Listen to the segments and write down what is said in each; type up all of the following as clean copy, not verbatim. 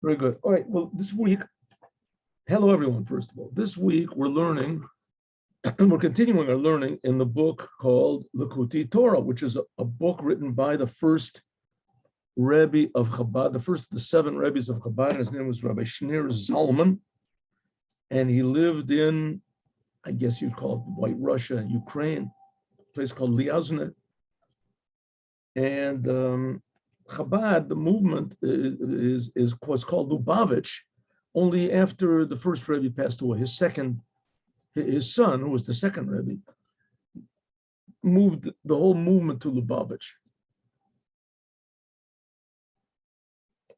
Very good. All right. Well, this week, hello everyone. First of all, this week we're learning, we're continuing our learning in the book called Likuti Torah, which is a book written by the first Rebbe of Chabad, the first of the 7 Rebbes of Chabad. And his name was Rabbi Shneur Zalman, and he lived in, I guess you'd call it White Russia, Ukraine, a place called Lyazne. And Chabad, the movement, was called Lubavitch only after the first Rebbe passed away. His son, who was the second Rebbe, moved the whole movement to Lubavitch.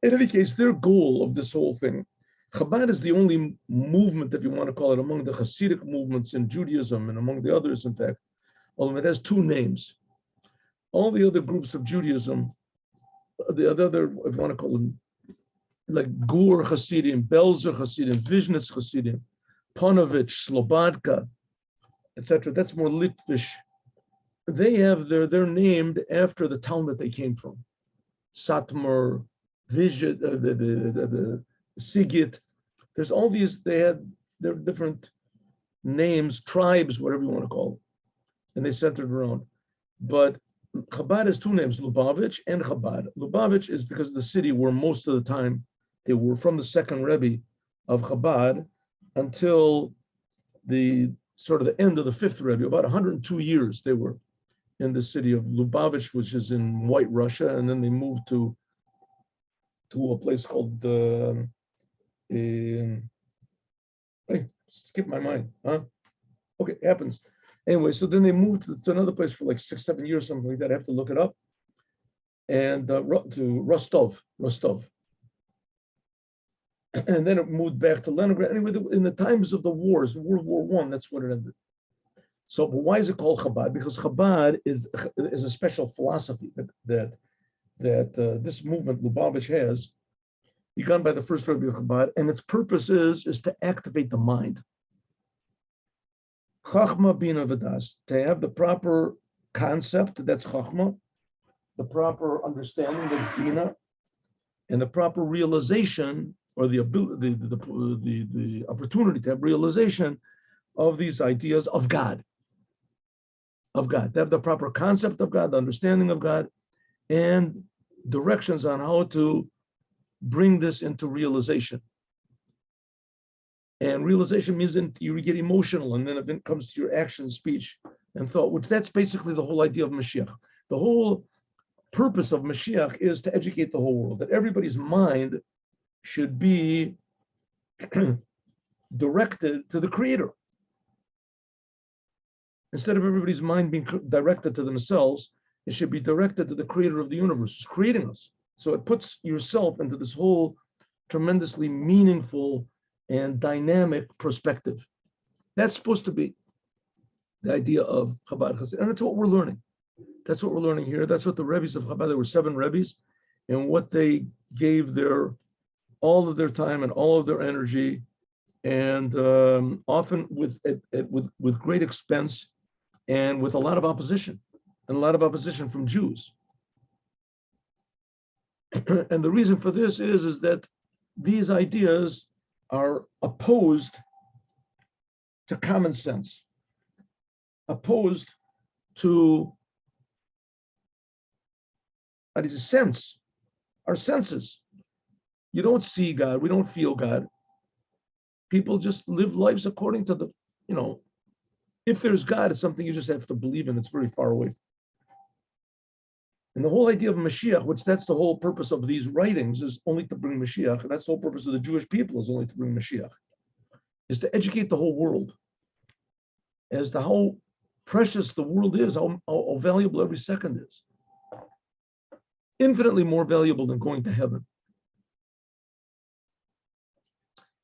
In any case, their goal of this whole thing, Chabad is the only movement, if you want to call it, among the Hasidic movements in Judaism and among the others, in fact, although it has 2 names. All the other groups of Judaism, the other, if you want to call them, like Gur Hasidim, Belzer Hasidim, Vishnitz Hasidim, Panovich, Slobodka, etc. That's more Litvish. They're named after the town that they came from. Satmar, Vizhit, the Sigit. There's all these, their different names, tribes, whatever you want to call them, and they centered around. But Chabad has 2 names, Lubavitch and Chabad. Lubavitch is because of the city where most of the time they were, from the second Rebbe of Chabad until the sort of the end of the 5th Rebbe, about 102 years they were in the city of Lubavitch, which is in White Russia, and then they moved to a place called hey, skip my mind, huh? Okay, it happens. Anyway, so then they moved to another place for like 6-7 years, something like that. I have to look it up. And to Rostov. And then it moved back to Leningrad. Anyway, in the times of the wars, World War I, that's what it ended. So, but why is it called Chabad? Because Chabad is a special philosophy that this movement, Lubavitch, has, begun by the first Rebbe of Chabad, and its purpose is to activate the mind. Chachma Bina V'das, to have the proper concept, that's Chachma, the proper understanding, that's Bina, and the proper realization, or the ability, the opportunity to have realization of these ideas of God. To have the proper concept of God, the understanding of God, and directions on how to bring this into realization. And realization means that you get emotional, and then it comes to your action, speech, and thought, which that's basically the whole idea of Mashiach. The whole purpose of Mashiach is to educate the whole world, that everybody's mind should be directed to the Creator. Instead of everybody's mind being directed to themselves, it should be directed to the Creator of the universe, who's creating us. So it puts yourself into this whole tremendously meaningful and dynamic perspective. That's supposed to be the idea of Chabad Chassid, and that's what we're learning. That's what we're learning here. That's what the Rebbes of Chabad, there were 7 Rebbes, and what they gave all of their time and all of their energy, and often with great expense and with a lot of opposition, from Jews. And the reason for this is that these ideas are opposed to common sense, opposed to sense, our senses. You don't see God, we don't feel God. People just live lives according to the, if there's God, it's something you just have to believe in. It's very far away. And the whole idea of Mashiach, which that's the whole purpose of these writings, is only to bring Mashiach. And that's the whole purpose of the Jewish people, is only to bring Mashiach, is to educate the whole world as to how precious the world is, how valuable every second is. Infinitely more valuable than going to heaven.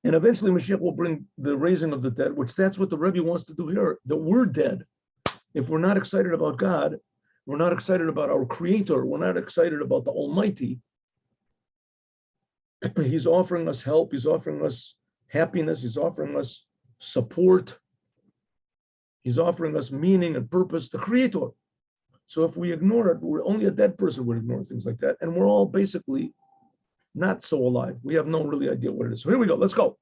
And eventually Mashiach will bring the raising of the dead, which that's what the Rebbe wants to do here. That we're dead. If we're not excited about God, we're not excited about our Creator, we're not excited about the Almighty, He's offering us help, He's offering us happiness, He's offering us support, He's offering us meaning and purpose, the Creator. So if we ignore it, we're only a dead person would ignore things like that. And we're all basically not so alive. We have no really idea what it is. So here we go. Let's go.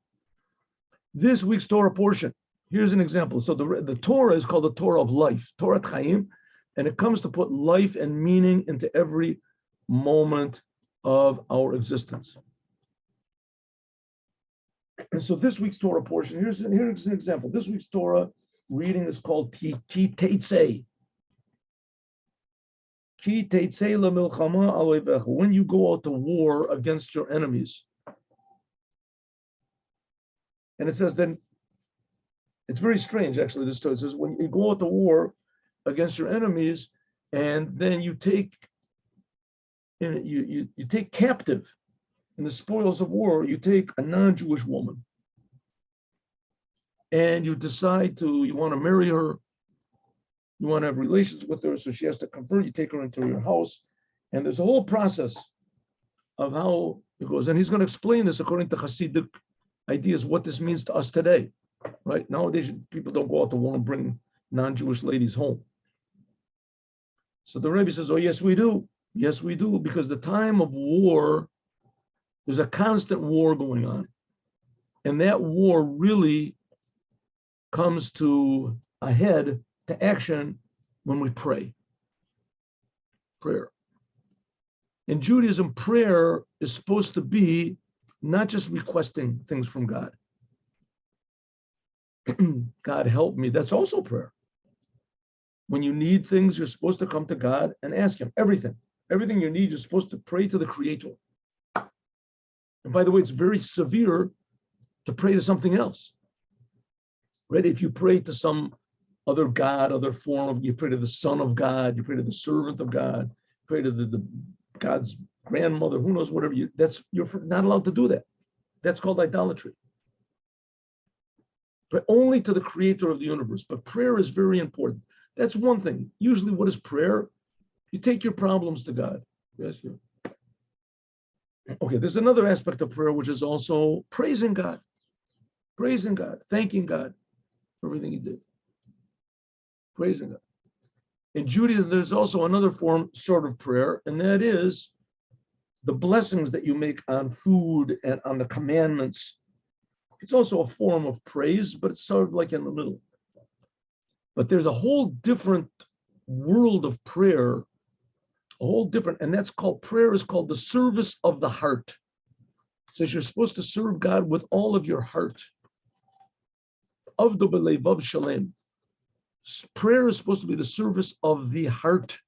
This week's Torah portion. Here's an example. So the Torah is called the Torah of life, Torah Chaim, and it comes to put life and meaning into every moment of our existence. And so this week's Torah portion, here's an example. This week's Torah reading is called Ki Teitzei. Ki Teitzei le'milchama alevecha. When you go out to war against your enemies. And it says then, it's very strange actually, this Torah. It says when you go out to war against your enemies, and then you take you take captive in the spoils of war, you take a non-Jewish woman and you decide you want to marry her, you want to have relations with her, so she has to convert, you take her into your house, and there's a whole process of how it goes. And he's going to explain this according to Hasidic ideas, what this means to us today, right? Nowadays, people don't go out to war and bring non-Jewish ladies home. So the Rebbe says, oh, yes, we do. Yes, we do, because the time of war, there's a constant war going on. And that war really comes to a head, to action, when we pray. Prayer. In Judaism, prayer is supposed to be not just requesting things from God. God help me, that's also prayer. When you need things, you're supposed to come to God and ask him everything. Everything you need, you're supposed to pray to the Creator. And by the way, it's very severe to pray to something else. Right? If you pray to some other God, other form of, you pray to the Son of God, you pray to the servant of God, you pray to the God's grandmother, who knows, whatever you're not allowed to do that. That's called idolatry. Pray only to the Creator of the universe. But prayer is very important. That's one thing. Usually, what is prayer? You take your problems to God. Yes, you. Okay, there's another aspect of prayer, which is also praising God, thanking God for everything he did. Praising God. In Judaism, there's also another form, sort of prayer, and that is the blessings that you make on food and on the commandments. It's also a form of praise, but it's sort of like in the middle. But there's a whole different world of prayer, and that's called, prayer is called the service of the heart. It says you're supposed to serve God with all of your heart. Avdu b'leivav shalem. Prayer is supposed to be the service of the heart.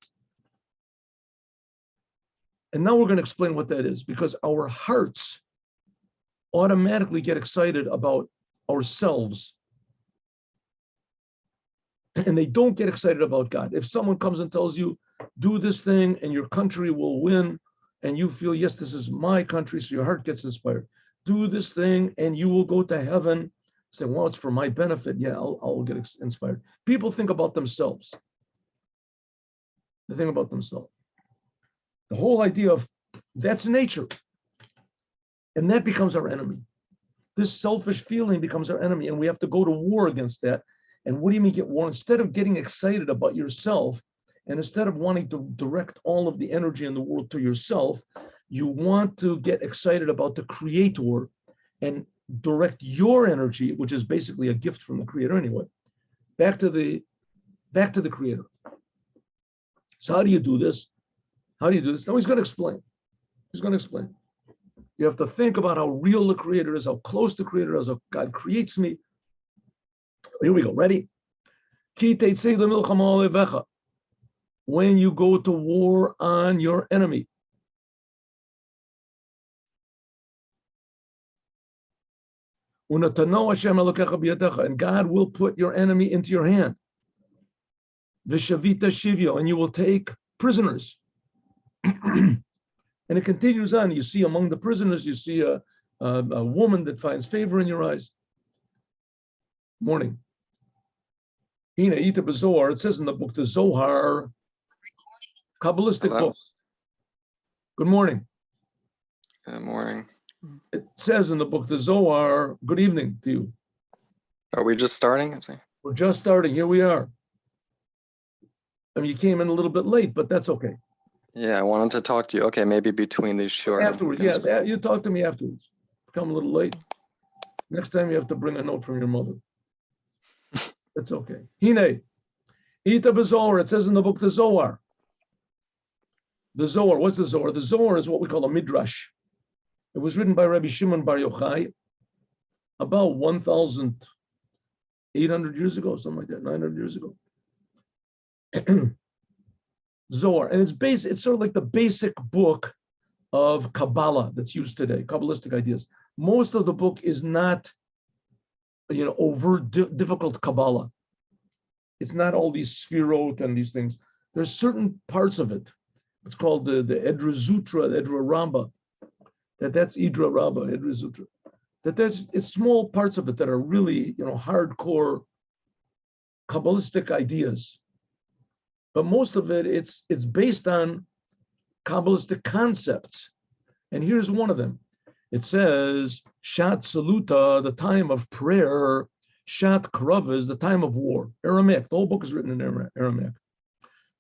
And now we're going to explain what that is, because our hearts automatically get excited about ourselves. And they don't get excited about God. If someone comes and tells you, do this thing and your country will win, and you feel, yes, this is my country, so your heart gets inspired. Do this thing and you will go to heaven. Say, well, it's for my benefit. Yeah, I'll get inspired. People think about themselves. They think about themselves. The whole idea of that's nature. And that becomes our enemy. This selfish feeling becomes our enemy, and we have to go to war against that. And what do you mean get war? Instead of getting excited about yourself, and instead of wanting to direct all of the energy in the world to yourself, you want to get excited about the Creator and direct your energy, which is basically a gift from the Creator anyway, back to the Creator. So how do you do this? Now he's going to explain. You have to think about how real the Creator is, how close the Creator is, how God creates me. Here we go. Ready? When you go to war on your enemy. And God will put your enemy into your hand. And you will take prisoners. And it continues on. You see among the prisoners, you see a woman that finds favor in your eyes. Morning. It says in the book, the Zohar, Kabbalistic book. Good morning. Good morning. It says in the book, the Zohar, good evening to you. Are we just starting? We're just starting. Here we are. I mean, you came in a little bit late, but that's okay. Yeah, I wanted to talk to you. Okay, maybe between these shiurim. Afterwards, yeah, you talk to me afterwards. Come a little late. Next time you have to bring a note from your mother. That's okay. Hine, Ita B'Zohar, it says in the book the Zohar. The Zohar, what's the Zohar? The Zohar is what we call a midrash. It was written by Rabbi Shimon Bar Yochai about 1,800 years ago, something like that, 900 years ago. Zohar, and it's sort of like the basic book of Kabbalah that's used today, Kabbalistic ideas. Most of the book is not, overt difficult Kabbalah. It's not all these sphirot and these things. There's certain parts of it. It's called the Edra Zutra, the Edra Ramba. That's Idra Rabba, Edra Zutra. It's small parts of it that are really, hardcore Kabbalistic ideas. But most of it, it's based on Kabbalistic concepts. And here's one of them. It says, Shat Saluta, the time of prayer. Shat Krava is the time of war. Aramaic. The whole book is written in Aramaic.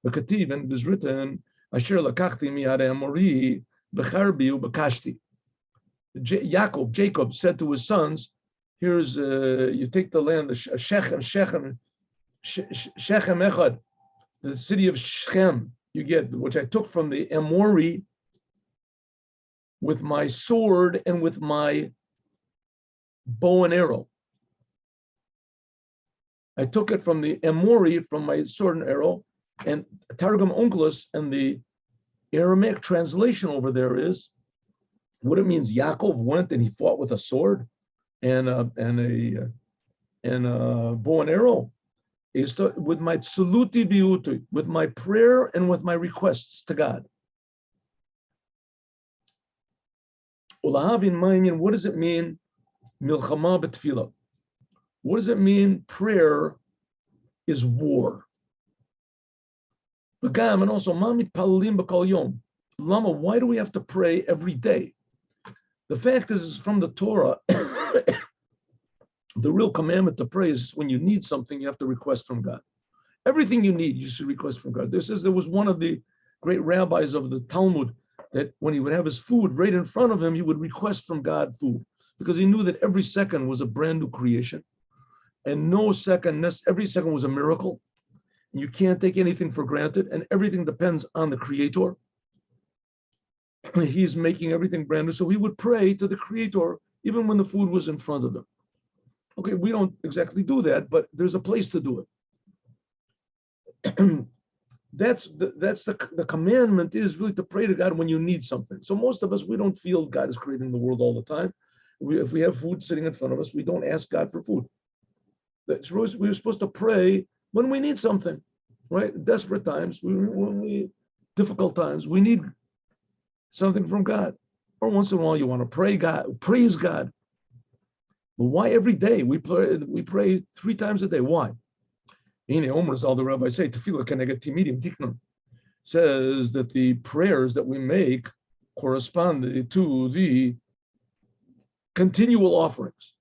The Kativ, and it is written, Asher lakachti mi'are amori b'charbi u'b'kashti. Jacob said to his sons, here's, you take the land, the Shechem Echad, the city of Shechem, you get, which I took from the Amori with my sword and with my bow and arrow. I took it from the Amori, from my sword and arrow, and Targum Onkelos, and the Aramaic translation over there is, what it means, Yaakov went and he fought with a sword and a bow and arrow. With my tsaluti biuti, with my prayer and with my requests to God. What does it mean? Milchama b'tefillah. What does it mean? Prayer is war. And also, Mami palalim b'kol yom. Lama, why do we have to pray every day? The fact is from the Torah. The real commandment to pray is when you need something, you have to request from God. Everything you need, you should request from God. There was one of the great rabbis of the Talmud that when he would have his food right in front of him, he would request from God food because he knew that every second was a brand new creation, and every second was a miracle. You can't take anything for granted, and everything depends on the Creator. He's making everything brand new, so he would pray to the Creator even when the food was in front of him. Okay, we don't exactly do that, but there's a place to do it. That's the commandment is really to pray to God when you need something. So most of us, we don't feel God is creating the world all the time. If we have food sitting in front of us, we don't ask God for food. We're supposed to pray when we need something, right? Desperate times, difficult times, we need something from God. Or once in a while, you want to praise God. But why every day? We pray 3 times a day. Why? All the rabbis say, says that the prayers that we make correspond to the continual offerings.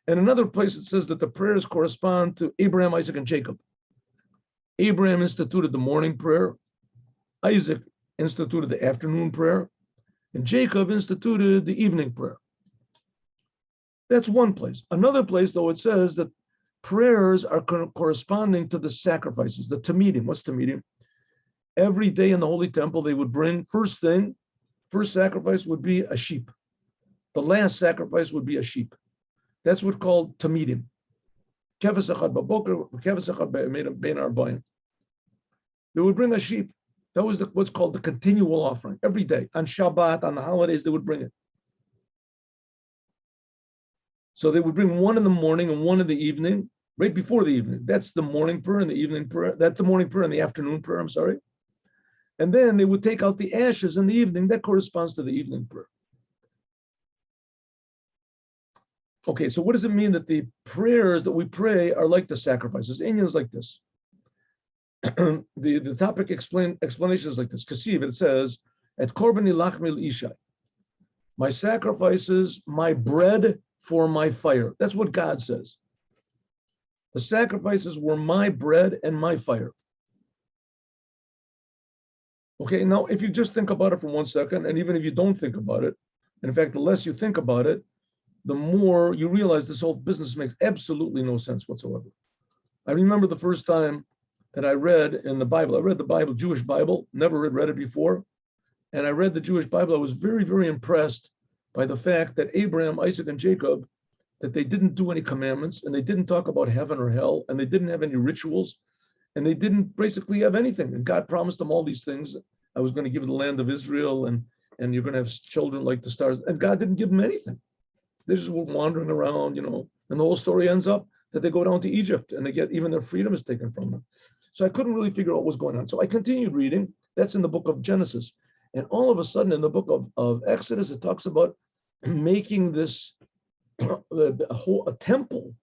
And another place it says that the prayers correspond to Abraham, Isaac, and Jacob. Abraham instituted the morning prayer. Isaac instituted the afternoon prayer. And Jacob instituted the evening prayer. That's one place. Another place, though, it says that prayers are corresponding to the sacrifices, the tamidim. What's tamidim? Every day in the Holy Temple, they would bring, first sacrifice would be a sheep. The last sacrifice would be a sheep. That's what's called tamidim. They would bring a sheep. That was what's called the continual offering. Every day. On Shabbat, on the holidays, they would bring it. So they would bring one in the morning and one in the evening, right before the evening. That's the morning prayer and the evening prayer. That's the morning prayer and the afternoon prayer, I'm sorry. And then they would take out the ashes in the evening. That corresponds to the evening prayer. Okay, so what does it mean that the prayers that we pray are like the sacrifices? Inyan is like this. the topic explanation is like this. Kasiv, it says, at Korbani Lachmil Ishai. My sacrifices, my bread for my fire. That's what God says. The sacrifices were my bread and my fire. Okay, now if you just think about it for 1 second, and even if you don't think about it, and in fact, the less you think about it, the more you realize this whole business makes absolutely no sense whatsoever. I remember the first time that I read in the Bible, I read the Bible, Jewish Bible, never read it before. And I read the Jewish Bible. I was very, very impressed by the fact that Abraham, Isaac, and Jacob, that they didn't do any commandments, and they didn't talk about heaven or hell, and they didn't have any rituals, and they didn't basically have anything. And God promised them all these things. I was going to give you the land of Israel, and you're going to have children like the stars. And God didn't give them anything. They just were wandering around, and the whole story ends up that they go down to Egypt, and they get even their freedom is taken from them. So I couldn't really figure out what was going on. So I continued reading. That's in the book of Genesis. And all of a sudden in the book of Exodus, it talks about making this a temple,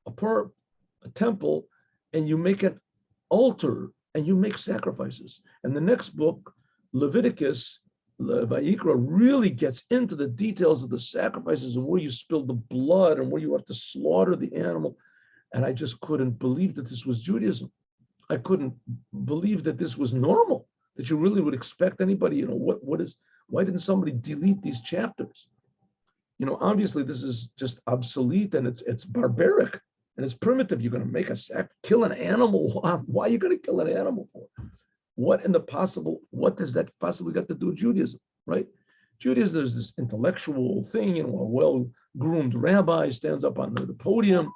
a temple, and you make an altar and you make sacrifices. And the next book, Leviticus, Vayikra, really gets into the details of the sacrifices and where you spill the blood and where you have to slaughter the animal. And I just couldn't believe that this was Judaism. I couldn't believe that this was normal, that you really would expect anybody, why didn't somebody delete these chapters? Obviously this is just obsolete and it's barbaric and it's primitive. You're going to make kill an animal. Why are you going to kill an animal for? What does that possibly got to do with Judaism, right? Judaism, there's this intellectual thing, a well-groomed rabbi stands up on the podium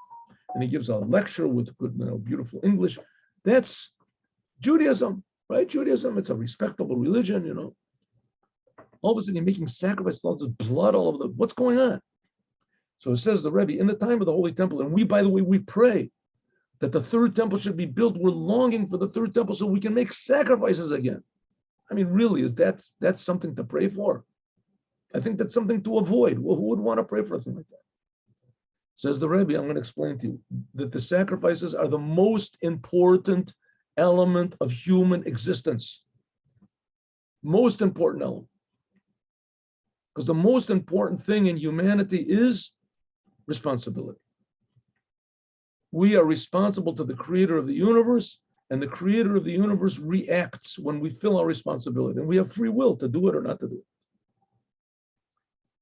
and he gives a lecture with good, beautiful English. That's Judaism, right? Judaism, it's a respectable religion, All of a sudden you're making sacrifice, lots of blood all over what's going on? So it says the Rebbe, in the time of the Holy Temple, and we, by the way, we pray that the third temple should be built. We're longing for the third temple so we can make sacrifices again. I mean, really, that's something to pray for? I think that's something to avoid. Well, who would want to pray for a thing like that? Says the Rebbe, I'm going to explain to you that the sacrifices are the most important element of human existence. Most important element. Because the most important thing in humanity is responsibility. We are responsible to the creator of the universe, and the creator of the universe reacts when we fill our responsibility. And we have free will to do it or not to do it.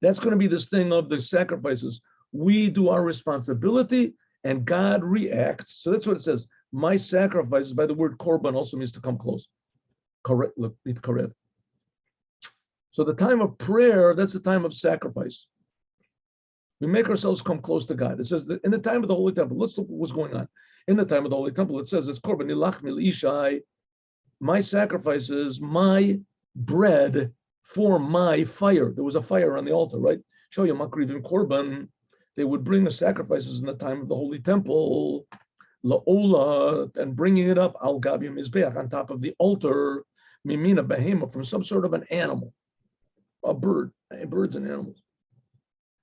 That's going to be this thing of the sacrifices. We do our responsibility and God reacts. So that's what it says. My sacrifices, by the word korban, also means to come close. Correct. Look, it's correct. So the time of prayer, that's the time of sacrifice. We make ourselves come close to God. It says that in the time of the Holy Temple, let's look at what's going on. In the time of the Holy Temple, it says, it's korban nilachmi l'ishai, my sacrifices, my bread for my fire. There was a fire on the altar, right? Show you makrivim korban. They would bring the sacrifices in the time of the Holy Temple, la'ola, and bringing it up, al gabi mizbeach, on top of the altar, mimina behema, from some sort of an animal, a bird, birds and animals.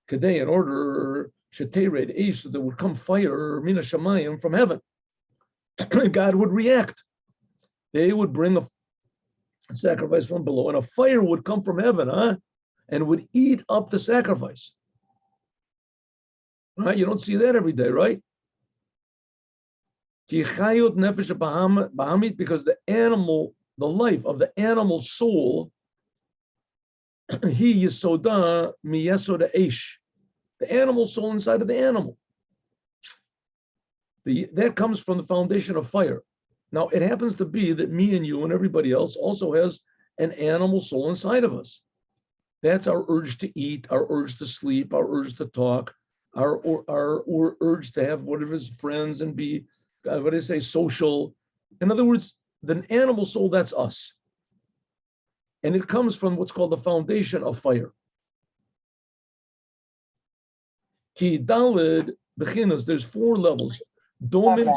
Kadei, in order, shetered eish, so there would come fire, mina shamayim, from heaven. God would react. They would bring a sacrifice from below, and a fire would come from heaven, and would eat up the sacrifice. Right? You don't see that every day, right? Because the animal, the life of the animal soul, he yisoda mi yesoda eish, the animal soul inside of the animal. That comes from the foundation of fire. Now, it happens to be that me and you and everybody else also has an animal soul inside of us. That's our urge to eat, our urge to sleep, our urge to talk, our urge to have whatever his friends and be, social. In other words, the animal soul, that's us. And it comes from what's called the foundation of fire. Ki daled bechinas, there's 4 levels. Domim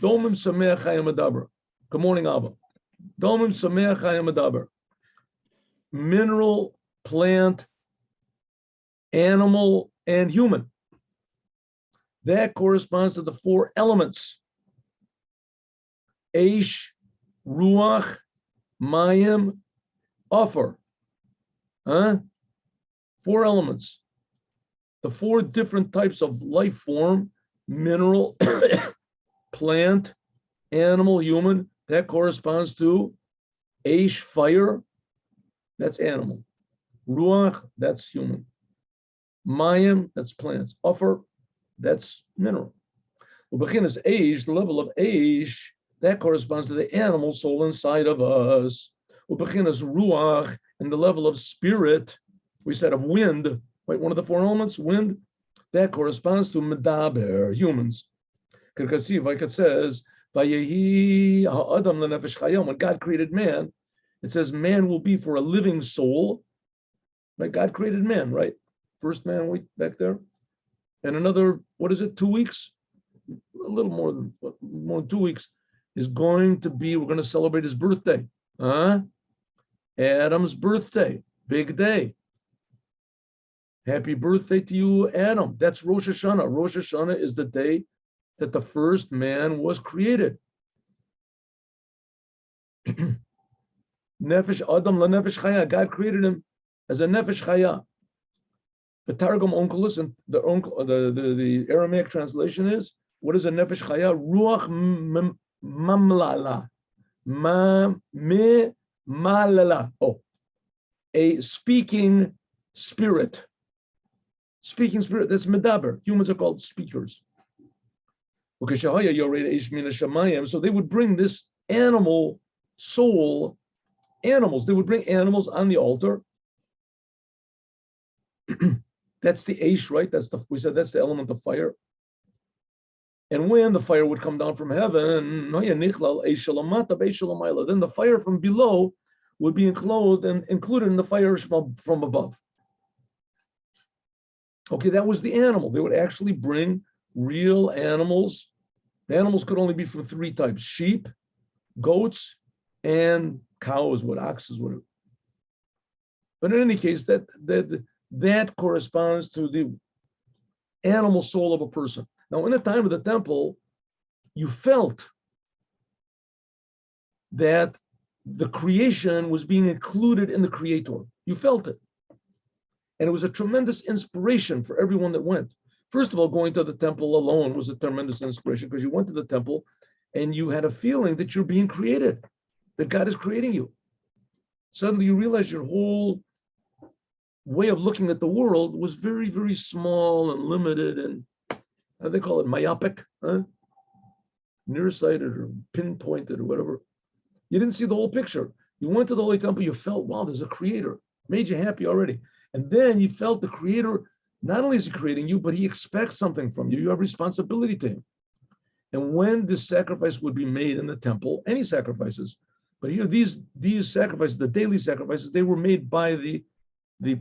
sameach chayim adaber. Good morning, Abba. Domim sameach chayim adaber. Mineral, plant, animal, and human. That corresponds to the 4 elements. Eish, ruach, mayim, offer. 4 elements. The 4 different types of life form, mineral, plant, animal, human, that corresponds to Eish, fire, that's animal. Ruach, that's human. Mayim, that's plants. Offer, that's mineral. Ubechinas eish, the level of eish, that corresponds to the animal soul inside of us. Ubechinas ruach, and the level of spirit, we said of wind, right? One of the four elements, wind, that corresponds to medaber, humans. Because see, like it says, when God created man, it says man will be for a living soul. Right? God created man, right? First man week back there. And another, what is it, 2 weeks? A little more than 2 weeks is going to be, we're going to celebrate his birthday. Adam's birthday, big day. Happy birthday to you, Adam. That's Rosh Hashanah. Rosh Hashanah is the day that the first man was created. Nefesh Adam la Nefesh Chaya. God created him as a Nefesh Chaya. The Targum Onkelos and the Aramaic translation is, what is a Nefesh Chaya? Ruach mamlala. Malala. Oh, a speaking spirit. Speaking spirit, that's medaber. Humans are called speakers. So they would bring this animal soul, animals. They would bring animals on the altar. That's the Aish, right? We said that's the element of fire. And when the fire would come down from heaven, then the fire from below would be included in the fire from above. Okay, that was the animal. They would actually bring real animals. The animals could only be from 3 types: sheep, goats, and cows, oxes, whatever. But in any case, that corresponds to the animal soul of a person. Now, in the time of the temple, you felt that the creation was being included in the creator. You felt it. And it was a tremendous inspiration for everyone that went. First of all, going to the temple alone was a tremendous inspiration because you went to the temple and you had a feeling that you're being created, that God is creating you. Suddenly you realize your whole way of looking at the world was very, very small and limited and, how do they call it, myopic, nearsighted or pinpointed or whatever. You didn't see the whole picture. You went to the Holy Temple, you felt, wow, there's a creator. Made you happy already. And then you felt the creator, not only is he creating you, but he expects something from you. You have responsibility to him. And when this sacrifice would be made in the temple, any sacrifices, but here these sacrifices, the daily sacrifices, they were made by the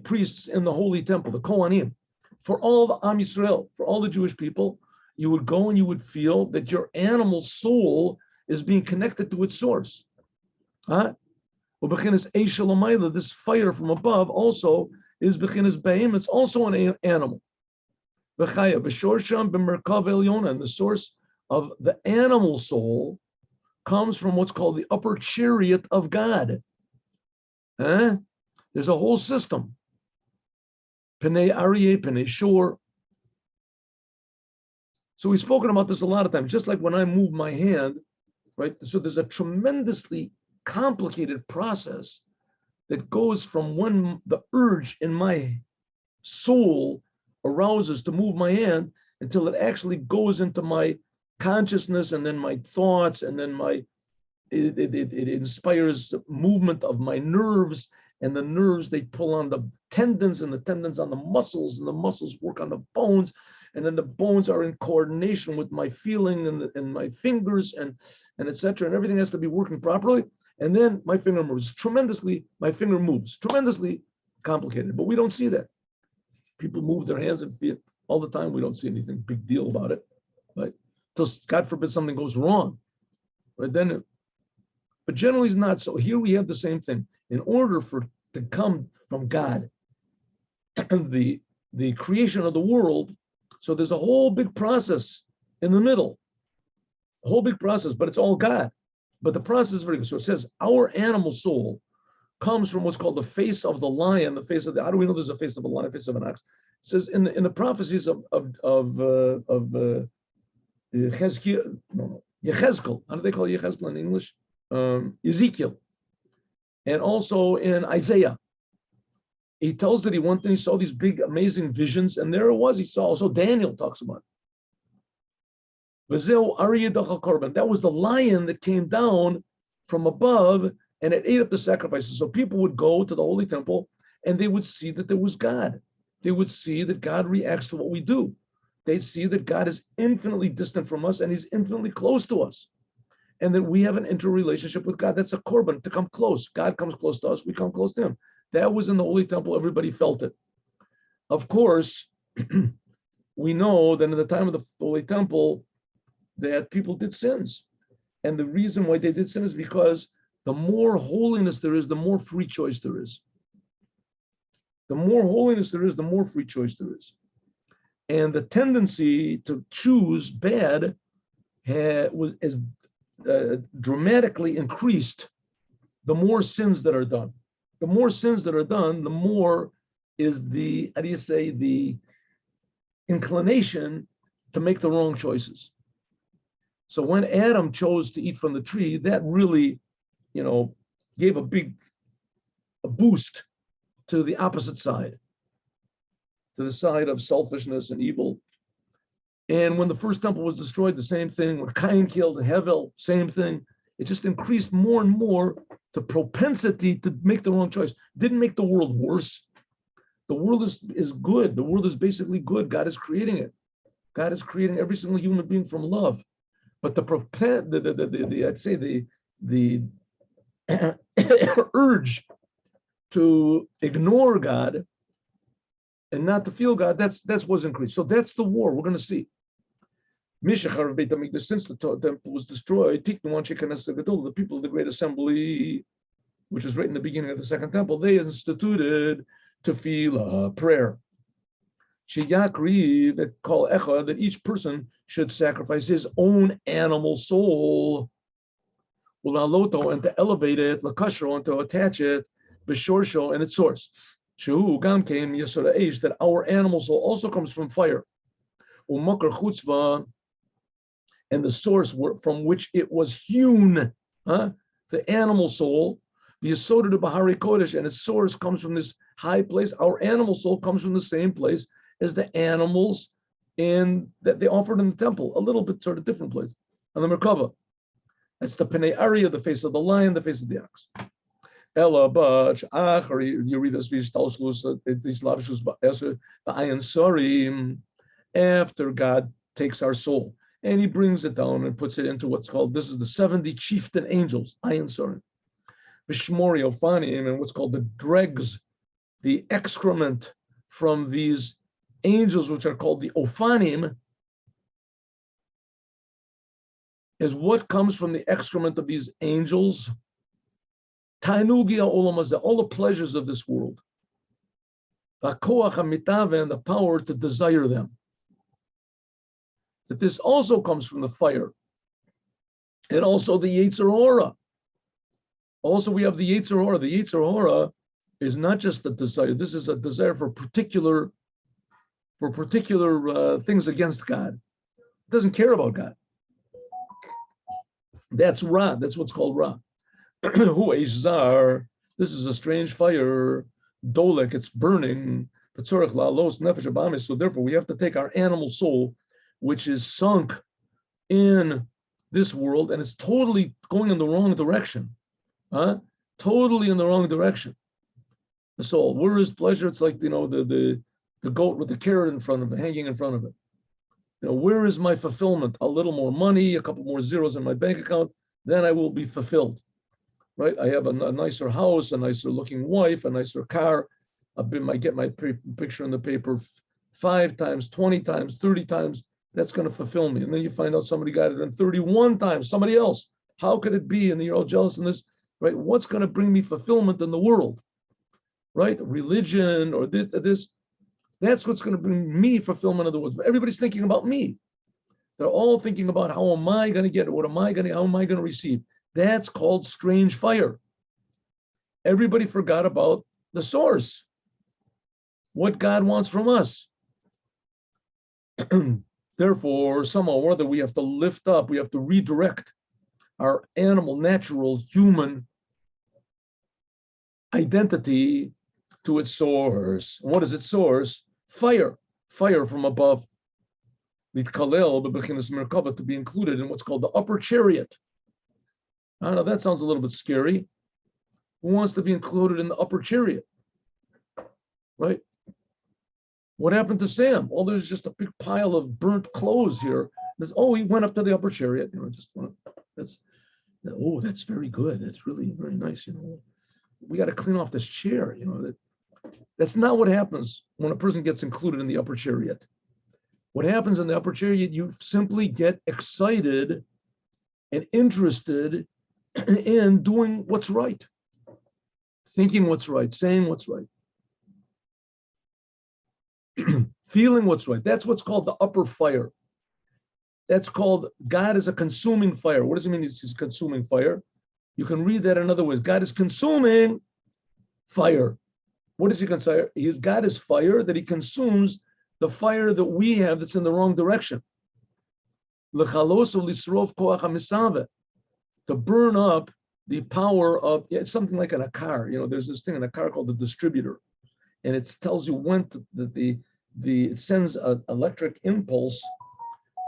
priests in the Holy Temple, the Kohanim. For all the Am Yisrael, for all the Jewish people, you would go and you would feel that your animal soul is being connected to its source. This fire from above also is bechinas beim. It's also an animal. And the source of the animal soul comes from what's called the upper chariot of God. There's a whole system. Pnei Aryeh, Pnei Shor. So we've spoken about this a lot of times, just like when I move my hand, right? So there's a tremendously complicated process that goes from when the urge in my soul arouses to move my hand until it actually goes into my consciousness and then my thoughts, and then it inspires movement of my nerves, and the nerves, they pull on the tendons, and the tendons on the muscles, and the muscles work on the bones, and then the bones are in coordination with my feeling and my fingers and etc. And everything has to be working properly. And then my finger moves tremendously. My finger moves tremendously complicated, but we don't see that. People move their hands and feet all the time. We don't see anything big deal about it, right? Till God forbid something goes wrong, right? But generally it's not so. Here we have the same thing. In order to come from God, the creation of the world, so there's a whole big process in the middle, a whole big process, but it's all God. But the process is very good. So it says our animal soul comes from what's called the face of the lion, the face of how do we know there's a face of a lion, face of an ox? It says in the prophecies of Yechezkel, how do they call Yechezkel in English? Ezekiel. And also in Isaiah, he tells that he went and he saw these big, amazing visions, and there it was. He saw also Daniel talks about it. That was the lion that came down from above and it ate up the sacrifices. So people would go to the Holy Temple and they would see that there was God. They would see that God reacts to what we do. They see that God is infinitely distant from us and he's infinitely close to us. And that we have an interrelationship with God. That's a korban, to come close. God comes close to us, we come close to him. That was in the Holy Temple, everybody felt it. Of course, we know that in the time of the Holy Temple, that people did sins. And the reason why they did sin is because the more holiness there is, the more free choice there is. The more holiness there is, the more free choice there is. And the tendency to choose bad was dramatically increased the more sins that are done. The more sins that are done, the more is the inclination to make the wrong choices. So when Adam chose to eat from the tree, that really, gave a boost to the opposite side, to the side of selfishness and evil. And when the first temple was destroyed, the same thing. When Cain killed Hevel, same thing. It just increased more and more the propensity to make the wrong choice. Didn't make the world worse. The world is good. The world is basically good. God is creating it. God is creating every single human being from love. But the urge to ignore God and not to feel God, that's what's increased. So that's the war we're going to see. Since the temple was destroyed, the people of the Great Assembly, which is right in the beginning of the Second Temple, they instituted tefillah, prayer. That each person should sacrifice his own animal soul, and to elevate it, and to attach it, b'shorsho, and its source. That our animal soul also comes from fire. And the source from which it was hewn, the animal soul, the Yesod of the Bahari Kodesh, and its source comes from this high place. Our animal soul comes from the same place as the animals that they offered in the temple, a little bit sort of different place, on the Merkava. That's the Pnei Arya, the face of the lion, the face of the ox. Ella, but you read this, the Ayin Sorim, after God takes our soul and he brings it down and puts it into what's called, this is the 70 chieftain angels, Ayin Sorim. Vishmori Ophanim, and what's called the dregs, the excrement from these angels, which are called the Ophanim, is what comes from the excrement of these angels. Tainugia olamazeh, all the pleasures of this world. Vakoach hamitave, and the power to desire them. That this also comes from the fire. And also the Yetzer Hora. Also we have the Yetzer Hora. The Yetzer Hora is not just a desire. This is a desire for particular things against God. It doesn't care about God. That's Ra. That's what's called Ra. Hu Eishzar. This is a strange fire. Dolek, it's burning. So therefore, we have to take our animal soul, which is sunk in this world, and it's totally going in the wrong direction. Totally in the wrong direction. The soul. Where is pleasure? It's like, the goat with the carrot in front of it, hanging in front of it. Where is my fulfillment? A little more money, a couple more zeros in my bank account, then I will be fulfilled. Right? I have a nicer house, a nicer looking wife, a nicer car. I get my picture in the paper 5 times, 20 times, 30 times. That's going to fulfill me. And then you find out somebody got it in 31 times, somebody else. How could it be? And you're all jealous in this, right? What's going to bring me fulfillment in the world? Right? Religion or this. That's what's going to bring me fulfillment in the world. But everybody's thinking about me. They're all thinking about how am I going to get it? How am I going to receive? That's called strange fire. Everybody forgot about the source. What God wants from us. Therefore, somehow or other, we have to lift up, we have to redirect our animal, natural, human identity to its source. And what is its source? Fire from above. To be included in what's called the upper chariot. I don't know, that sounds a little bit scary. Who wants to be included in the upper chariot? Right? What happened to Sam? Oh, there's just a big pile of burnt clothes here. He went up to the upper chariot. That's very good. That's really very nice. We got to clean off this chair. That's not what happens when a person gets included in the upper chariot. What happens in the upper chariot, you simply get excited and interested in doing what's right, thinking what's right, saying what's right, feeling what's right. That's what's called the upper fire. That's called God is a consuming fire. What does it mean he's consuming fire? You can read that in other ways. God is consuming fire. What does he consider? God is fire that he consumes the fire that we have that's in the wrong direction. To burn up the power of, it's something like in a car. There's this thing in a car called the distributor, and it tells you when it sends an electric impulse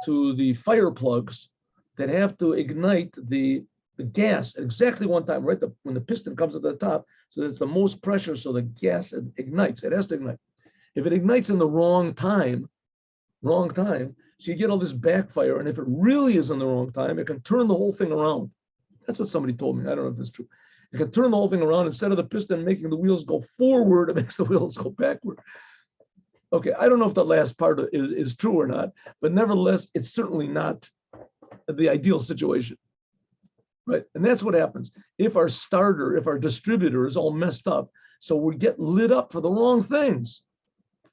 to the fire plugs that have to ignite the gas at exactly one time, right? When the piston comes to the top, so that it's the most pressure, so the gas ignites. It has to ignite. If it ignites in the wrong time, so you get all this backfire. And if it really is in the wrong time, it can turn the whole thing around. That's what somebody told me. I don't know if that's true. It can turn the whole thing around. Instead of the piston making the wheels go forward, it makes the wheels go backward. Okay, I don't know if the last part is true or not, but nevertheless, it's certainly not the ideal situation, right? And that's what happens. If our distributor is all messed up, so we get lit up for the wrong things,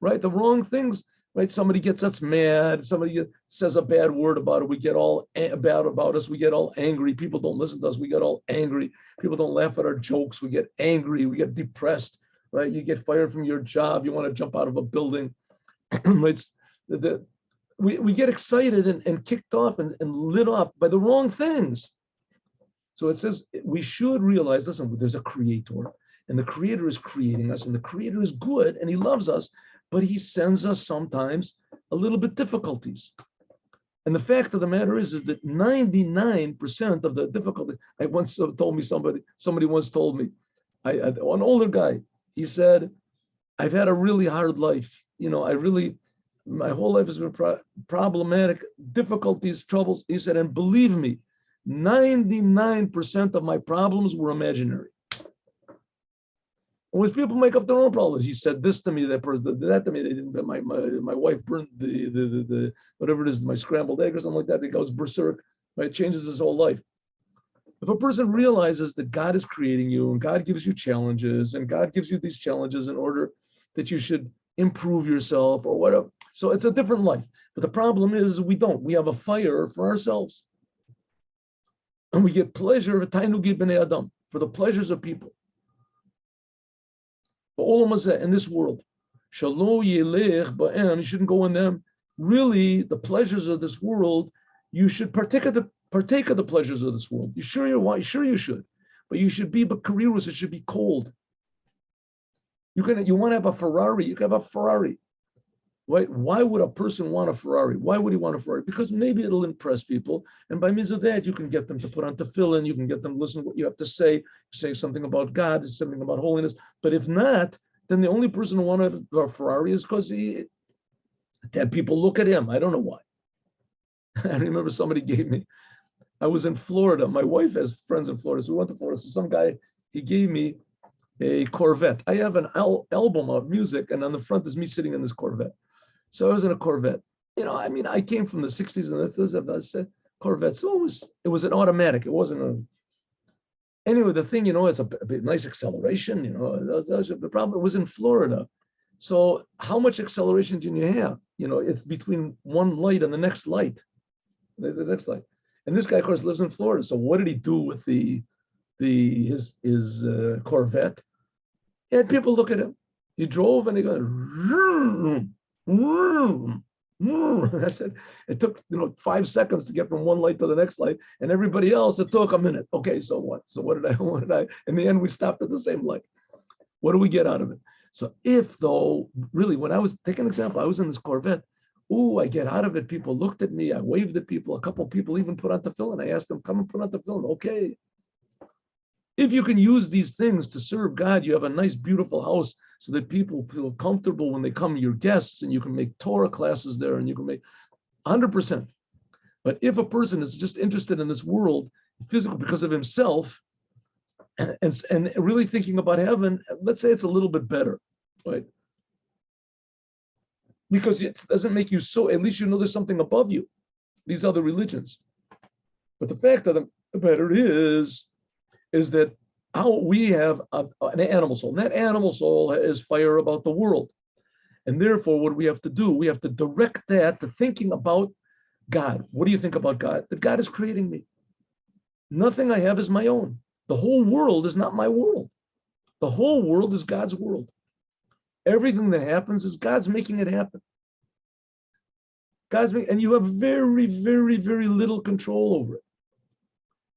right? The wrong things, right? Somebody gets us mad. Somebody says a bad word about it. We get all bad about us. We get all angry. People don't listen to us. We get all angry. People don't laugh at our jokes. We get angry. We get depressed, right? You get fired from your job. You want to jump out of a building. We get excited and kicked off and lit up by the wrong things. So it says we should realize, listen, there's a creator, and the creator is creating us, and the creator is good, and he loves us, but he sends us sometimes a little bit difficulties. And the fact of the matter is that 99% of the difficulty, somebody once told me, an older guy, he said, I've had a really hard life. My whole life has been problematic, difficulties, troubles. He said, and believe me, 99% of my problems were imaginary. When people make up their own problems, he said this to me, that person, that to me. They didn't. My wife burnt the whatever it is, my scrambled egg or something like that. He goes berserk. Right? It changes his whole life. If a person realizes that God is creating you and God gives you challenges, and God gives you these challenges in order that you should improve yourself or whatever, so it's a different life. But the problem is we don't. We have a fire for ourselves, and we get pleasure for the pleasures of people. In this world, you shouldn't go in them. Really, the pleasures of this world, you should partake of the pleasures of this world. You sure you should, but you should be karirus. It should be cold. You want to have a Ferrari, you can have a Ferrari. Right? Why would a person want a Ferrari? Why would he want a Ferrari? Because maybe it'll impress people. And by means of that, you can get them to put on tefillin, you can get them to listen to what you have to say something about God, something about holiness. But if not, then the only person who wanted a Ferrari is because that people look at him. I don't know why. I remember somebody I was in Florida. My wife has friends in Florida. So we went to Florida. So some guy, he gave me a Corvette. I have an album of music, and on the front is me sitting in this Corvette. So I was in a Corvette. I came from the 60s, and I said Corvette. So it was an automatic. It wasn't anyway, the thing, it's a nice acceleration, the problem, it was in Florida. So how much acceleration do you have? It's between one light and the next light, the next light. And this guy, of course, lives in Florida. So what did he do with his Corvette? He had people look at him. He drove and he goes, vroom, vroom, vroom. That's it. It took 5 seconds to get from one light to the next light, and everybody else it took a minute. Okay, so what? So what did I? In the end, we stopped at the same light. What do we get out of it? So if though, really, when I was, take an example, I was in this Corvette. Ooh, I get out of it. People looked at me. I waved at people. A couple of people even put on tefillin. I asked them, come and put on tefillin. Okay. If you can use these things to serve God, you have a nice, beautiful house so that people feel comfortable when they come, your guests, and you can make Torah classes there, and you can make 100%. But if a person is just interested in this world, physical, because of himself, and really thinking about heaven, let's say it's a little bit better, right? Because it doesn't make you so, at least you know there's something above you, these other religions. But the fact of the matter is that how we have an animal soul. And that animal soul is fire about the world. And therefore, what do we have to do? We have to direct that to thinking about God. What do you think about God? That God is creating me. Nothing I have is my own. The whole world is not my world. The whole world is God's world. Everything that happens is God's making it happen. And you have very, very, very little control over it.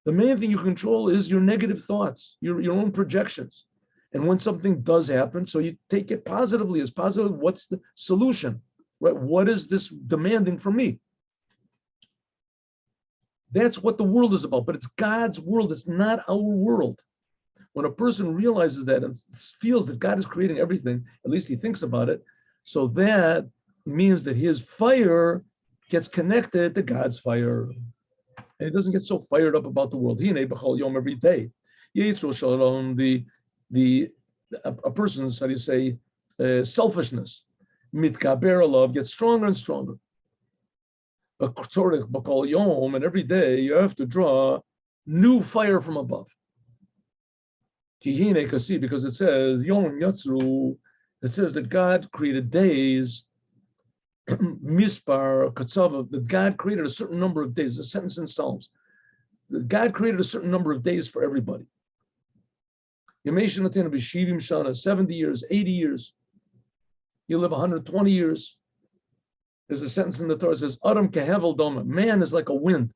The main thing you control is your negative thoughts, your own projections. And when something does happen, so you take it positively as positive, what's the solution, right? What is this demanding from me? That's what the world is about, but it's God's world. It's not our world. When a person realizes that and feels that God is creating everything, at least he thinks about it, so that means that his fire gets connected to God's fire. And he doesn't get so fired up about the world. Every day. A person's, how do you say, selfishness, mitkaber love, gets stronger and stronger. And every day you have to draw new fire from above. Because it says, it says that God created days, mispar, katzava, that God created a certain number of days, a sentence in Psalms. That God created a certain number of days for everybody. 70 years, 80 years. You live 120 years. There's a sentence in the Torah that says, Adam kehevel doma, man is like a wind.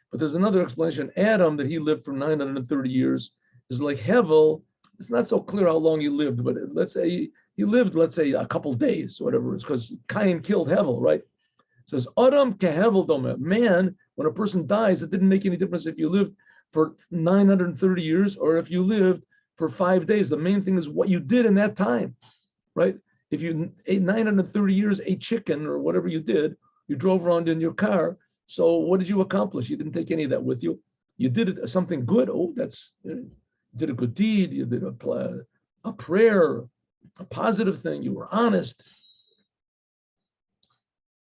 But there's another explanation. Adam, that he lived for 930 years, is like Hevel. It's not so clear how long he lived, but let's say he lived, let's say, a couple days, whatever it is, because Cain killed Hevel, right? It says, Adam kehevel doma, man, when a person dies, it didn't make any difference if you lived for 930 years or if you lived for 5 days. The main thing is what you did in that time, right? If you ate 930 years, ate chicken or whatever you did, you drove around in your car. So what did you accomplish? You didn't take any of that with you. You did something good. Oh, you did a good deed. You did a prayer, a positive thing. You were honest.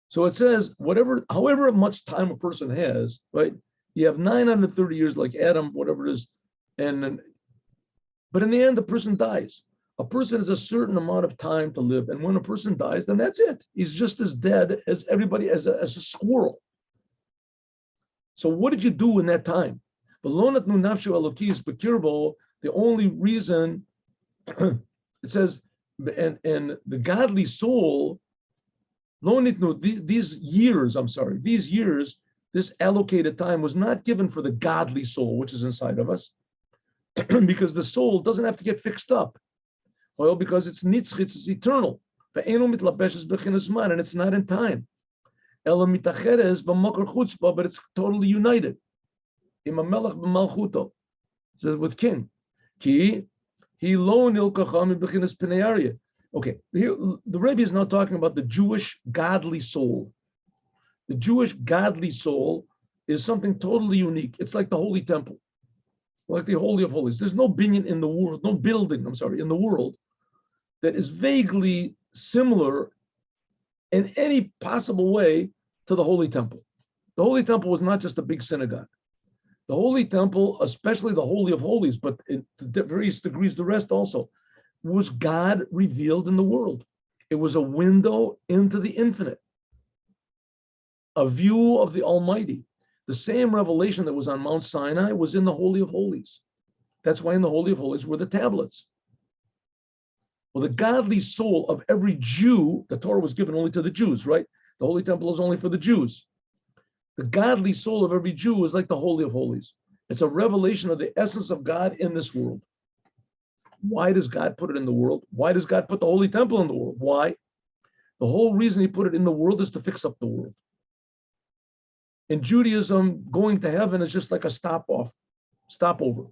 So it says, however much time a person has, right? You have 930 years like Adam, whatever it is. But in the end, the person dies. A person has a certain amount of time to live. And when a person dies, then that's it. He's just as dead as everybody, as a squirrel. So what did you do in that time? The only reason, it says, and the godly soul, these years, this allocated time was not given for the godly soul, which is inside of us, because the soul doesn't have to get fixed up. Well, because it's nitzchitz, it's eternal. And it's not in time. But it's totally united. It says with king. Okay, here the Rebbe is now talking about the Jewish godly soul. The Jewish godly soul is something totally unique. It's like the Holy Temple, like the Holy of Holies. There's no binyan in the world, no building, in the world that is vaguely similar in any possible way to the Holy Temple. The Holy Temple was not just a big synagogue. The Holy Temple, especially the Holy of Holies, but to various degrees the rest also, was God revealed in the world. It was a window into the infinite, a view of the Almighty. The same revelation that was on Mount Sinai was in the Holy of Holies. That's why in the Holy of Holies were the tablets. Well, the godly soul of every Jew, the Torah was given only to the Jews, right? The Holy Temple is only for the Jews. The godly soul of every Jew is like the Holy of Holies. It's a revelation of the essence of God in this world. Why does God put it in the world? Why does God put the Holy Temple in the world? Why? The whole reason he put it in the world is to fix up the world. In Judaism, going to heaven is just like a stopover.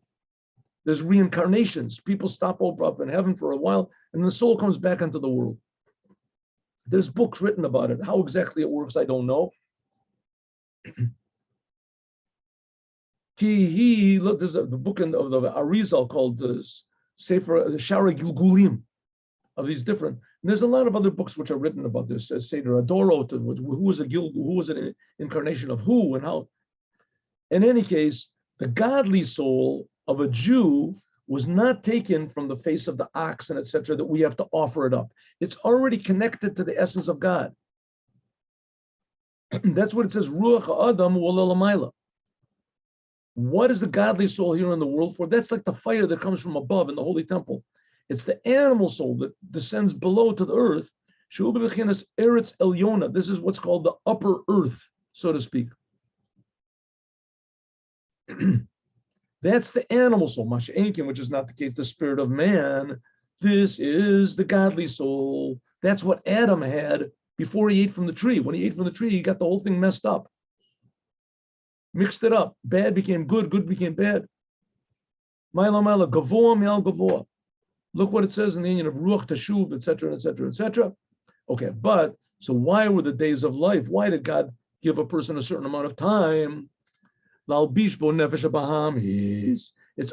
There's reincarnations. People stop over up in heaven for a while, and the soul comes back into the world. There's books written about it. How exactly it works, I don't know. Look, there's the book of the Arizal called the Sefer Shara Gilgulim, of these different. And there's a lot of other books which are written about this. Seder Adorot, who was an incarnation of who and how. In any case, the godly soul of a Jew was not taken from the face of the ox and etc. that we have to offer it up. It's already connected to the essence of God. That's what it says, Ruach Adam Walalamayla. What is the godly soul here in the world for? That's like the fire that comes from above in the Holy Temple. It's the animal soul that descends below to the earth. Eretz Elyona. This is what's called the upper earth, so to speak. That's the animal soul, Masha'enkin, which is not the case, the spirit of man. This is the godly soul. That's what Adam had before he ate from the tree. When he ate from the tree, he got the whole thing messed up. Mixed it up. Bad became good, good became bad. Maila Maila, Gavoa Mial Gavoa. Look what it says in the union of Ruach Tashuv, etc., etc., etc. Okay, but so why were the days of life? Why did God give a person a certain amount of time? It's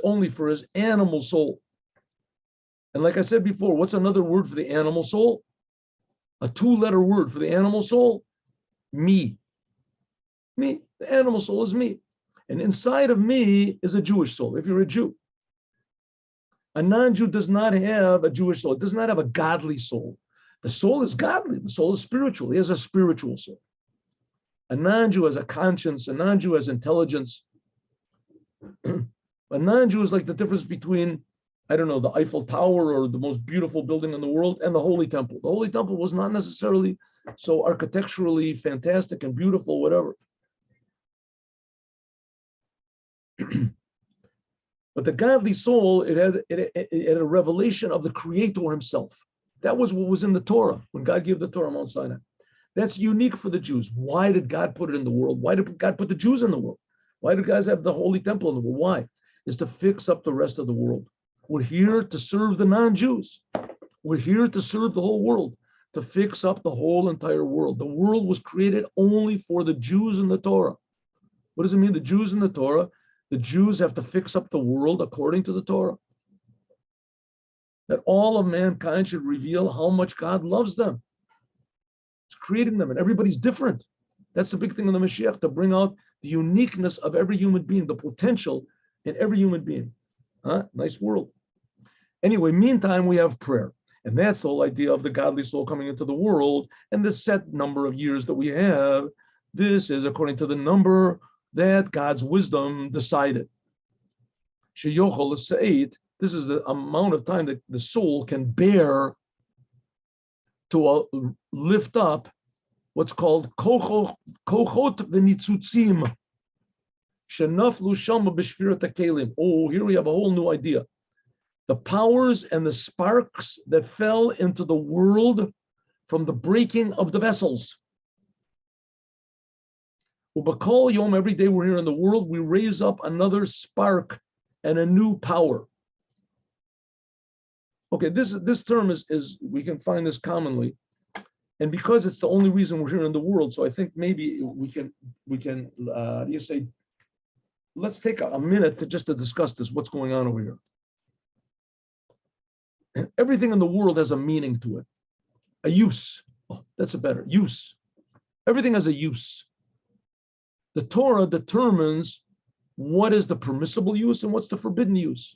only for his animal soul. And like I said before, what's another word for the animal soul? A 2-letter word for the animal soul? Me. Me. The animal soul is me. And inside of me is a Jewish soul, if you're a Jew. A non-Jew does not have a Jewish soul. It does not have a godly soul. The soul is godly. The soul is spiritual. He has a spiritual soul. A non-Jew has a conscience. A non-Jew has intelligence. A non-Jew is like the difference between, I don't know, the Eiffel Tower or the most beautiful building in the world and the Holy Temple. The Holy Temple was not necessarily so architecturally fantastic and beautiful, whatever. But the godly soul, it had a revelation of the Creator himself. That was what was in the Torah, when God gave the Torah on Mount Sinai. That's unique for the Jews. Why did God put it in the world? Why did God put the Jews in the world? Why do guys have the Holy Temple in the world? Why? Is to fix up the rest of the world. We're here to serve the non-Jews. We're here to serve the whole world, to fix up the whole entire world. The world was created only for the Jews in the Torah. What does it mean, the Jews in the Torah? The Jews have to fix up the world according to the Torah. That all of mankind should reveal how much God loves them. It's creating them, and everybody's different. That's the big thing in the Moshiach, to bring out the uniqueness of every human being, the potential in every human being. Nice world. Anyway, meantime, we have prayer. And that's the whole idea of the godly soul coming into the world and the set number of years that we have. This is according to the number that God's wisdom decided. Sheyochol Sa'id, this is the amount of time that the soul can bear to lift up what's called kochot v'nitzutzim shenaflu shama b'shvirat hakelim. Oh, here we have a whole new idea. The powers and the sparks that fell into the world from the breaking of the vessels. Ubakol yom, every day we're here in the world, we raise up another spark and a new power. Okay, this term is we can find this commonly, and because it's the only reason we're here in the world, so I think maybe we can you say, let's take a minute to discuss this. What's going on over here? And everything in the world has a meaning to it, a use. Oh, that's a better use. Everything has a use. The Torah determines what is the permissible use and what's the forbidden use.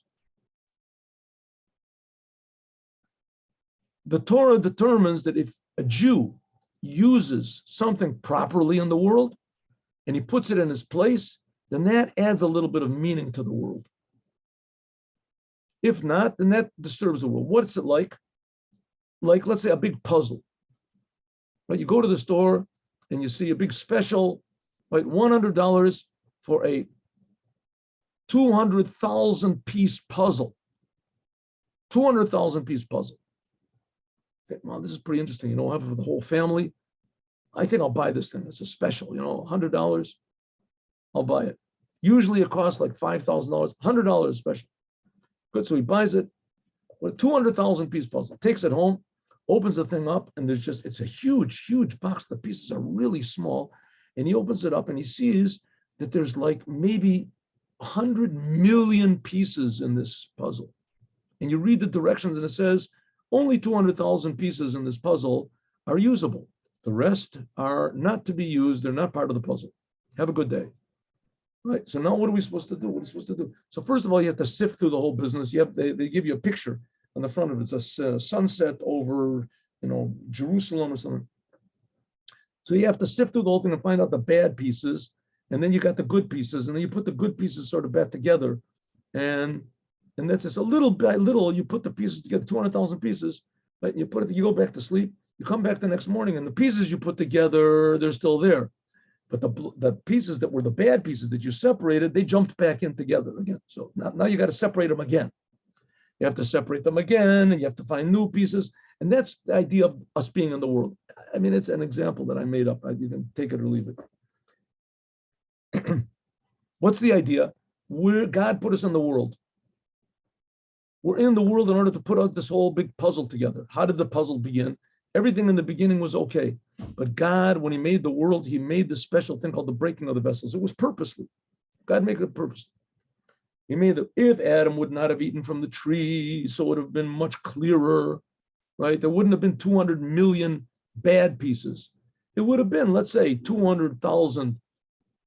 The Torah determines that if a Jew uses something properly in the world and he puts it in his place, then that adds a little bit of meaning to the world. If not, then that disturbs the world. What's it like? Like, let's say, a big puzzle. Right? You go to the store and you see a big special, right? $100 for a 200,000 piece puzzle. 200,000 piece puzzle. I think, wow, this is pretty interesting. You know, have for the whole family. I think I'll buy this thing. It's a special, you know, $100. I'll buy it. Usually it costs like $5,000, $100 special. Good, so he buys it with 200,000 piece puzzle, takes it home, opens the thing up, and it's a huge, huge box. The pieces are really small. And he opens it up and he sees that there's like maybe 100 million pieces in this puzzle. And you read the directions and it says only 200,000 pieces in this puzzle are usable. The rest are not to be used. They're not part of the puzzle. Have a good day. Right. So now what are we supposed to do? What are we supposed to do? So first of all, you have to sift through the whole business. They give you a picture on the front of it. It's a sunset over, you know, Jerusalem or something. So you have to sift through the whole thing and find out the bad pieces. And then you got the good pieces. And then you put the good pieces sort of back together. And that's just a little by little, you put the pieces together, 200,000 pieces, right? You put it, you go back to sleep, you come back the next morning, and the pieces you put together, they're still there. But the pieces that were the bad pieces that you separated, they jumped back in together again. So now you got to separate them again. You have to separate them again, and you have to find new pieces. And that's the idea of us being in the world. I mean, it's an example that I made up. You can take it or leave it. What's the idea? God put us in the world. We're in the world in order to put out this whole big puzzle together. How did the puzzle begin? Everything in the beginning was okay. But God, when he made the world, he made this special thing called the breaking of the vessels. It was purposely. God made it purposely. He made it. If Adam would not have eaten from the tree, so it would have been much clearer, right? There wouldn't have been 200 million bad pieces. It would have been, let's say, 200,000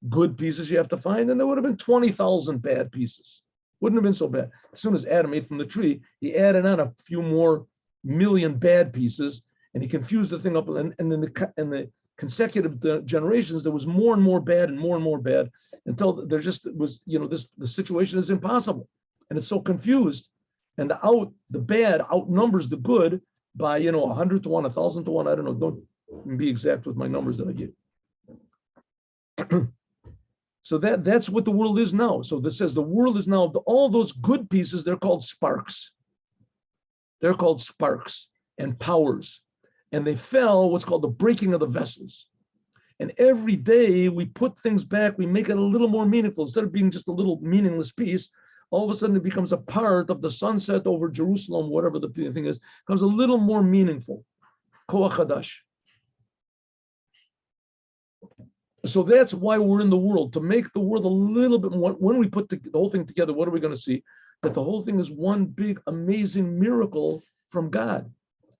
good pieces you have to find, and there would have been 20,000 bad pieces. Wouldn't have been so bad. As soon as Adam ate from the tree, he added on a few more million bad pieces, and he confused the thing up. And in the consecutive generations, there was more and more bad until there just was, you know, the situation is impossible, and it's so confused. And the bad outnumbers the good by, you know, 100 to 1, 1,000 to 1. I don't know. Don't be exact with my numbers that I give. So that's what the world is now. So this says the world is now, all those good pieces, they're called sparks. They're called sparks and powers. And they fell, what's called the breaking of the vessels. And every day we put things back, we make it a little more meaningful. Instead of being just a little meaningless piece, all of a sudden it becomes a part of the sunset over Jerusalem, whatever the thing is, becomes a little more meaningful. Koach Hadash. So that's why we're in the world, to make the world a little bit more. When we put the whole thing together, what are we going to see? That the whole thing is one big, amazing miracle from God.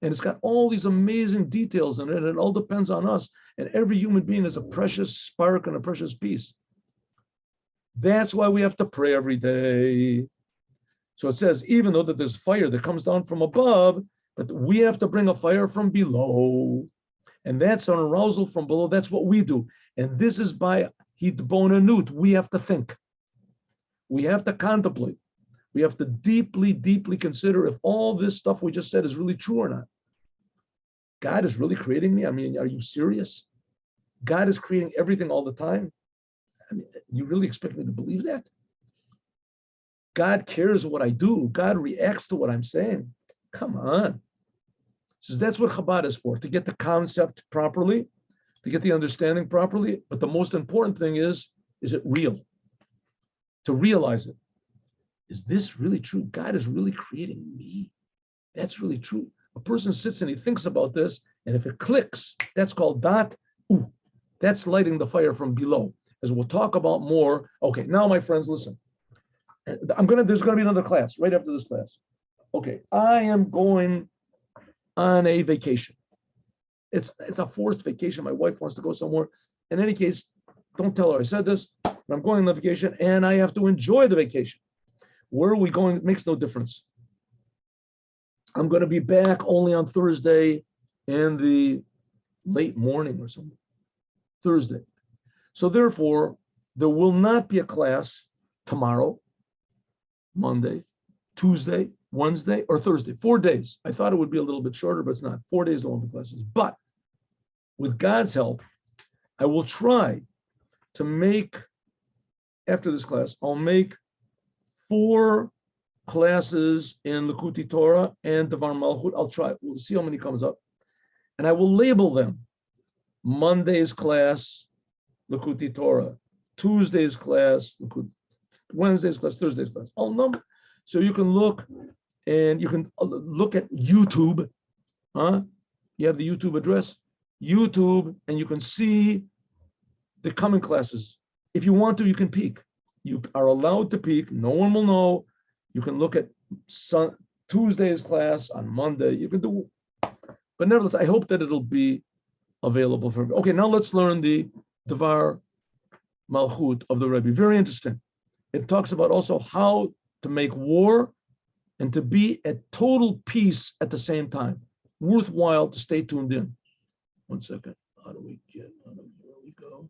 And it's got all these amazing details in it, and it all depends on us. And every human being is a precious spark and a precious piece. That's why we have to pray every day. So it says, even though that there's fire that comes down from above, but we have to bring a fire from below. And that's an arousal from below. That's what we do. And this is by hitbonenut. We have to think. We have to contemplate. We have to deeply, deeply consider if all this stuff we just said is really true or not. God is really creating me? I mean, are you serious? God is creating everything all the time? I mean, you really expect me to believe that? God cares what I do. God reacts to what I'm saying. Come on. So that's what Chabad is for, to get the concept properly, to get the understanding properly. But the most important thing is it real? To realize it. Is this really true? God is really creating me. That's really true. A person sits and he thinks about this, and if it clicks, that's called dat. Ooh, that's lighting the fire from below. As we'll talk about more. Okay, now my friends, listen. There's gonna be another class right after this class. Okay, I am going on a vacation. It's a forced vacation. My wife wants to go somewhere. In any case, don't tell her I said this, but I'm going on vacation and I have to enjoy the vacation. Where are we going? It makes no difference. I'm going to be back only on Thursday in the late morning or something. Thursday. So therefore, there will not be a class tomorrow, Monday, Tuesday, Wednesday, or Thursday. 4 days. I thought it would be a little bit shorter, but it's not. 4 days there won't be classes. But with God's help, I will try to make, after this class, I'll make 4 classes in Likuti Torah and Devar Malchut. I'll try. We'll see how many comes up. And I will label them. Monday's class, Likuti Torah. Tuesday's class, Wednesday's class, Thursday's class. All number. So you can look, and you can look at YouTube. You have the YouTube address, YouTube, and you can see the coming classes. If you want to, you can peek. You are allowed to peek. No one will know. You can look at Tuesday's class on Monday. You can do, but nevertheless, I hope that it'll be available for. Okay, now let's learn the Devar Malchut of the Rebbe. Very interesting. It talks about also how to make war and to be at total peace at the same time. Worthwhile to stay tuned in. 1 second. How do we get? Here we go.